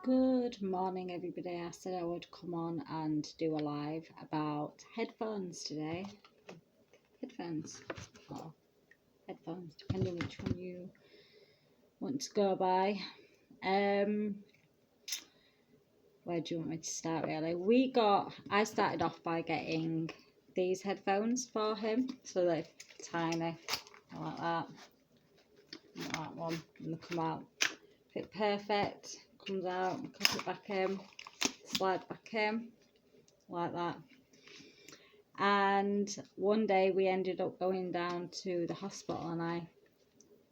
Good morning, everybody. I said I would come on and do a live about headphones today. Headphones or headphones, depending which one you want to go by. Where do you want me to start, really? I started off by getting these headphones for him. So they're tiny, like that. Like that one, and they come out fit perfect. Comes out, clip it back in, slide back in, like that. And one day we ended up going down to the hospital, and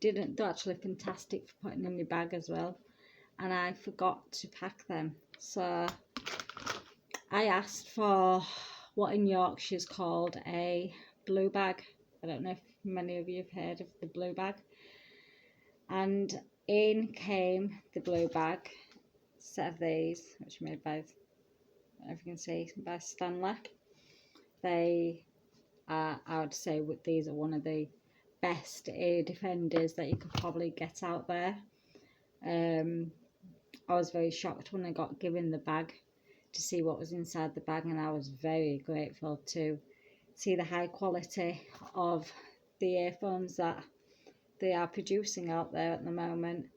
they're actually fantastic for putting in your bag as well, and I forgot to pack them. So I asked for what in Yorkshire is called a blue bag. I don't know if many of you have heard of the blue bag. And in came the blue bag, set of these, which are made by, if you can see, by Stanley. They are, I would say, these are one of the best ear defenders that you could probably get out there. I was very shocked when I got given the bag to see what was inside the bag, and I was very grateful to see the high quality of the earphones that they are producing out there at the moment.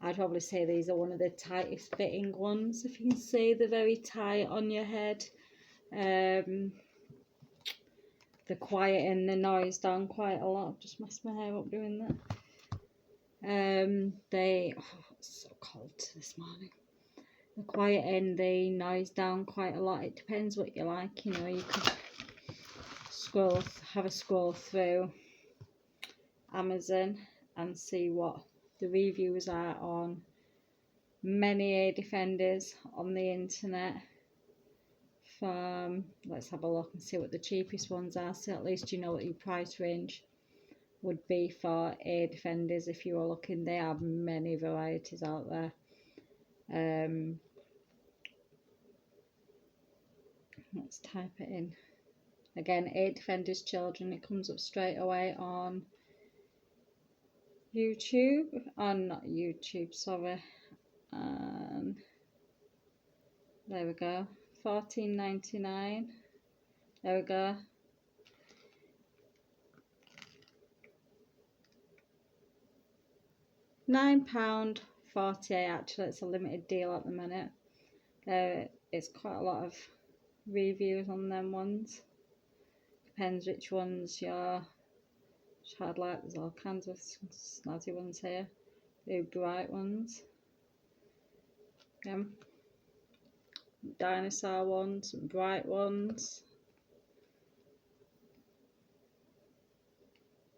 I'd probably say these are one of the tightest fitting ones. If you can see, they're very tight on your head. They're quieting the noise down quite a lot. I've just messed my hair up doing that. It's so cold this morning. They're quieting the noise down quite a lot. It depends what you like. You know, you could have a scroll through Amazon and see what the reviews are on many ear defenders on the internet. Let's have a look and see what the cheapest ones are, so at least you know what your price range would be for ear defenders. If you are looking, there are many varieties out there. Let's type it in again, ear defenders children. It comes up straight away on YouTube, not YouTube, sorry. And there we go, $14.99. There we go. £9.48 actually. It's a limited deal at the minute. It's quite a lot of reviews on them ones. Depends which ones you're child like. There's all kinds of snazzy ones here. The bright ones. Dinosaur ones, some bright ones.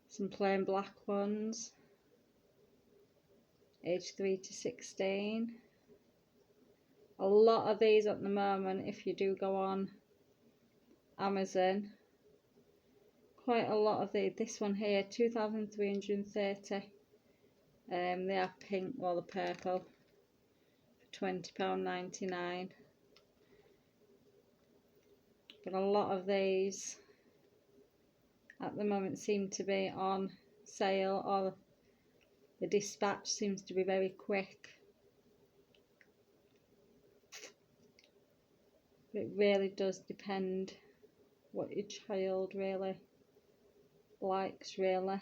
Some plain black ones. Age 3 to 16. A lot of these at the moment, if you do go on Amazon, quite a lot of this one here, 2,330. They are pink or the purple for £20.99. But a lot of these at the moment seem to be on sale, or the dispatch seems to be very quick. It really does depend what your child really likes, really.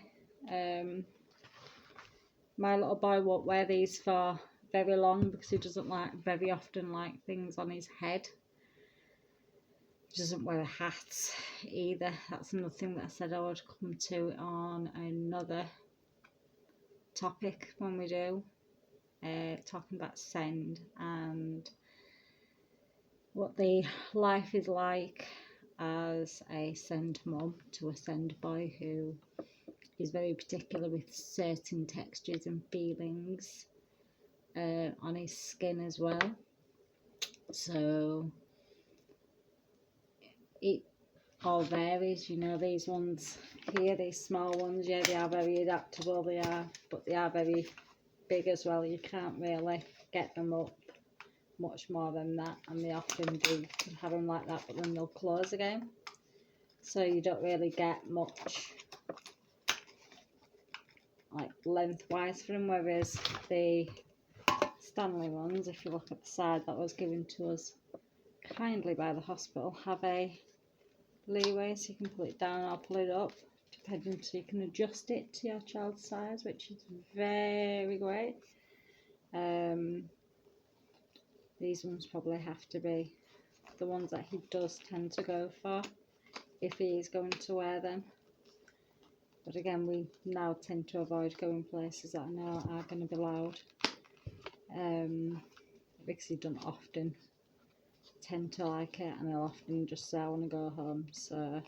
My little boy won't wear these for very long because he doesn't very often like things on his head. He doesn't wear a hat either. That's another thing that I said I would come to on another topic when we do talking about SEND and what the life is like as a SEND mum to a SEND boy who is very particular with certain textures and feelings on his skin as well. So it all varies, you know. These ones here, these small ones, yeah, they are very adaptable, but they are very big as well. You can't really get them up much more than that, and they often do have them like that, but then they'll close again, so you don't really get much like lengthwise for them, whereas the Stanley ones, if you look at the side, that was given to us kindly by the hospital, have a leeway so you can pull it down or pull it up, depending, so you can adjust it to your child's size, which is very great. These ones probably have to be the ones that he does tend to go for if he is going to wear them. But again, we now tend to avoid going places that I know are going to be loud, because he doesn't often tend to like it, and he'll often just say I want to go home. So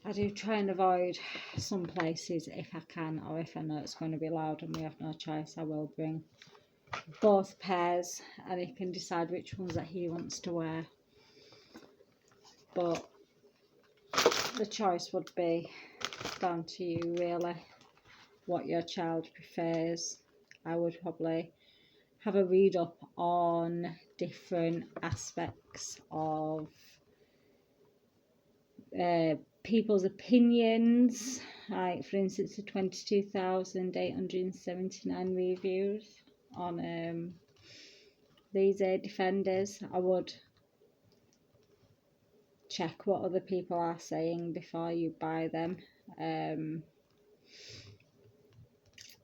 I do try and avoid some places if I can, or if I know it's going to be loud and we have no choice, I will bring both pairs and he can decide which ones that he wants to wear. But the choice would be down to you really, what your child prefers. I would probably have a read up on different aspects of people's opinions, like for instance the 22,879 reviews on these Defenders. I would check what other people are saying before you buy them.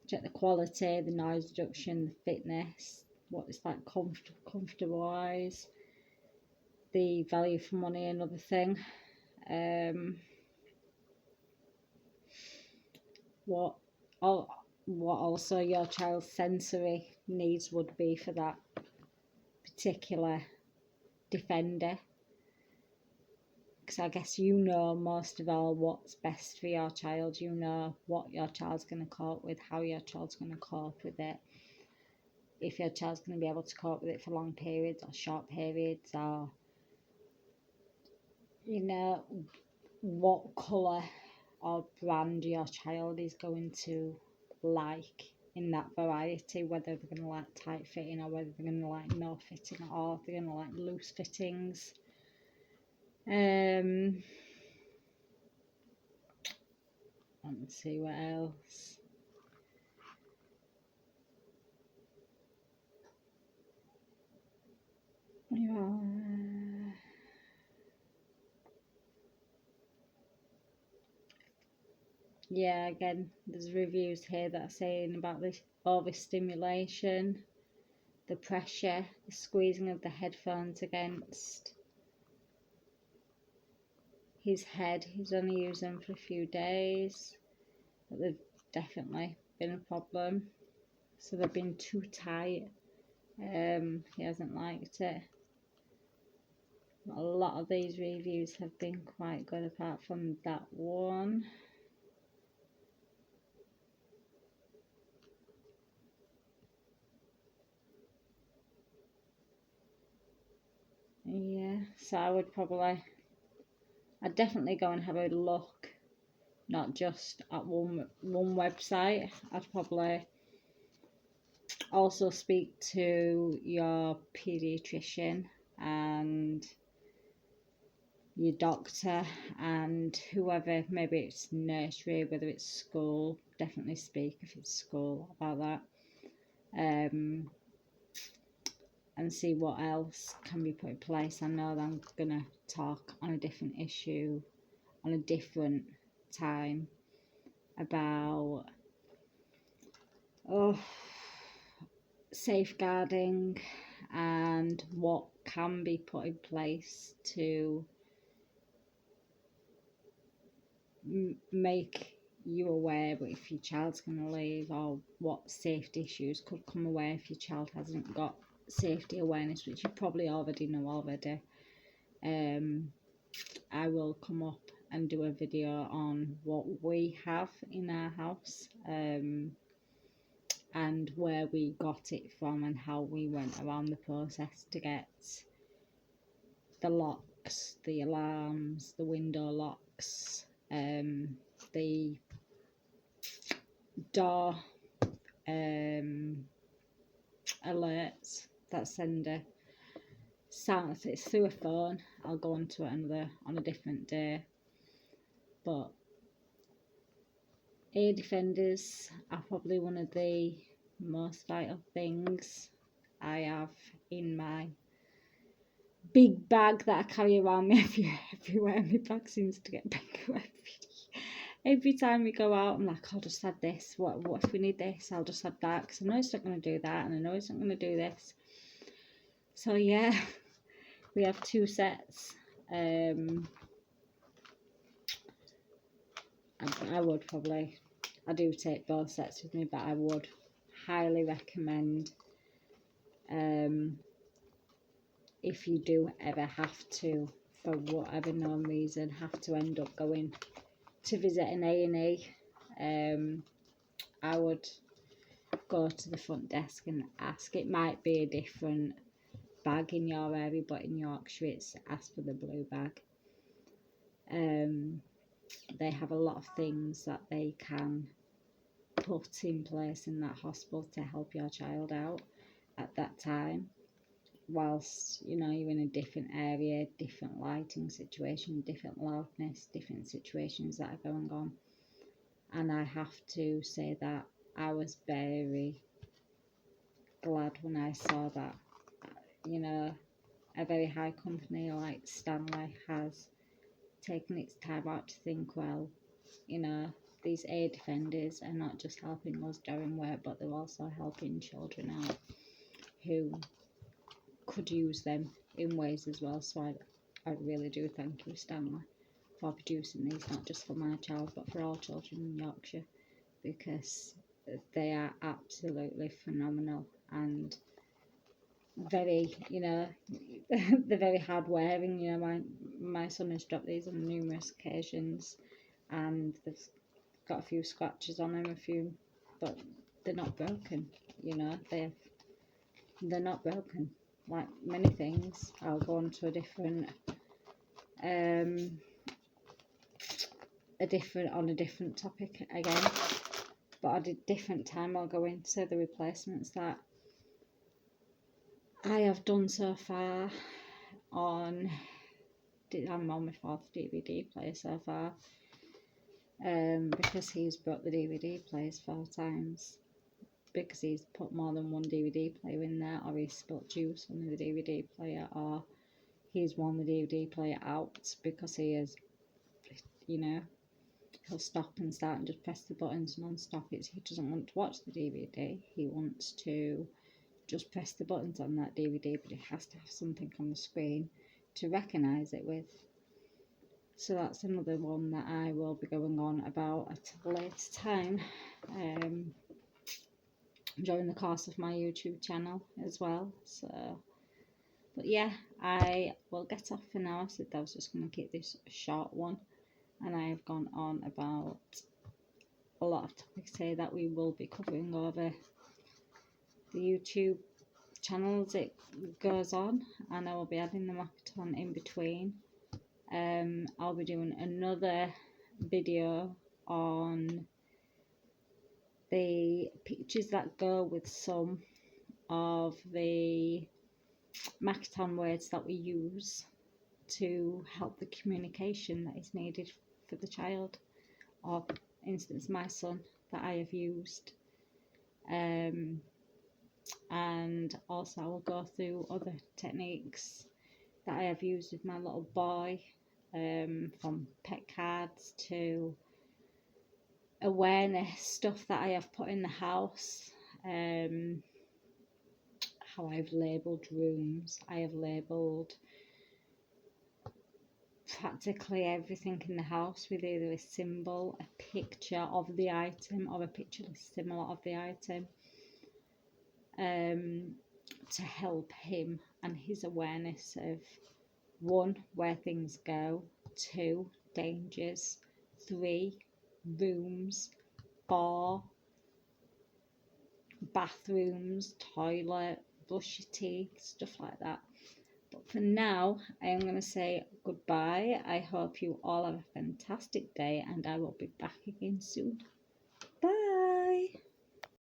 Check the quality, the noise reduction, the fitness, what it's like comfortable wise, the value for money, another thing. What also your child's sensory needs would be for that particular Defender, because I guess you know most of all what's best for your child. You know what your child's going to cope with, how your child's going to cope with it, if your child's going to be able to cope with it for long periods or short periods, or you know what colour or brand your child is going to like in that variety, whether they're going to like tight fitting or whether they're going to like no fitting, or if they're going to like loose fittings. Let's see what else. Yeah, again, there's reviews here that are saying about this overstimulation, the pressure, the squeezing of the headphones against his head. He's only used them for a few days, but they've definitely been a problem. So they've been too tight. He hasn't liked it. A lot of these reviews have been quite good, apart from that one. Yeah, so I'd definitely go and have a look, not just at one website. I'd probably also speak to your paediatrician and your doctor and whoever, maybe it's nursery, whether it's school. Definitely speak if it's school about that, and see what else can be put in place. I know that I'm gonna talk on a different issue on a different time about safeguarding and what can be put in place to make you aware if your child's going to leave, or what safety issues could come away if your child hasn't got safety awareness, which you probably already know already. I will come up and do a video on what we have in our house, and where we got it from and how we went around the process to get the locks, the alarms, the window locks, the door alerts that send a sound. If it's through a phone, I'll go on to it on a different day. But Defenders are probably one of the most vital things I have in my big bag that I carry around me everywhere. My bag seems to get bigger every time we go out. I'm like, I'll just add this. What if we need this? I'll just add that, because I know it's not going to do that, and I know it's not going to do this. So yeah, we have 2 sets. I would probably, I do take both sets with me, but I would highly recommend, if you do ever have to, for whatever known reason, have to end up going to visit an A&E, I would go to the front desk and ask. It might be a different bag in your area, but in Yorkshire it's ask for the blue bag. They have a lot of things that they can put in place in that hospital to help your child out at that time, whilst you're in a different area, different lighting situation, different loudness, different situations that are going on. And I have to say that I was very glad when I saw that, a very high company like Stanley has taken its time out to think, well, these aid defenders are not just helping us during work, but they're also helping children out who could use them in ways as well. So I really do thank you, Stanley, for producing these, not just for my child, but for all children in Yorkshire, because they are absolutely phenomenal and very, they're very hard wearing. My son has dropped these on numerous occasions, and they've got a few scratches on them, but they're not broken. They're not broken. Like many things, I'll go on to a different topic again, but at a different time I'll go into the replacements that I have done so far. I'm on my 4th DVD player so far, because he's brought the DVD players 4 times, because he's put more than one DVD player in there, or he's spilt juice on the DVD player, or he's worn the DVD player out, because he is, he'll stop and start and just press the buttons non-stop. He doesn't want to watch the DVD, he wants to just press the buttons on that DVD, but it has to have something on the screen to recognise it with. So that's another one that I will be going on about at a later time, during the course of my YouTube channel as well. So, but yeah, I will get off for now. I said I was just going to keep this a short one, and I have gone on about a lot of topics here that we will be covering over the YouTube channel as it goes on, and I will be adding the Makaton in between. I'll be doing another video on the pictures that go with some of the Makaton words that we use to help the communication that is needed for the child, or for instance my son, that I have used. And also I will go through other techniques that I have used with my little boy, from pet cards to awareness stuff that I have put in the house, how I've labelled rooms. I have labelled practically everything in the house with either a symbol, a picture of the item, or a picture similar of the item, to help him and his awareness of 1, where things go, 2, dangers, 3, rooms, 4, bathrooms, toilet, brush your teeth, stuff like that. But for now, I am going to say goodbye. I hope you all have a fantastic day, and I will be back again soon. Bye.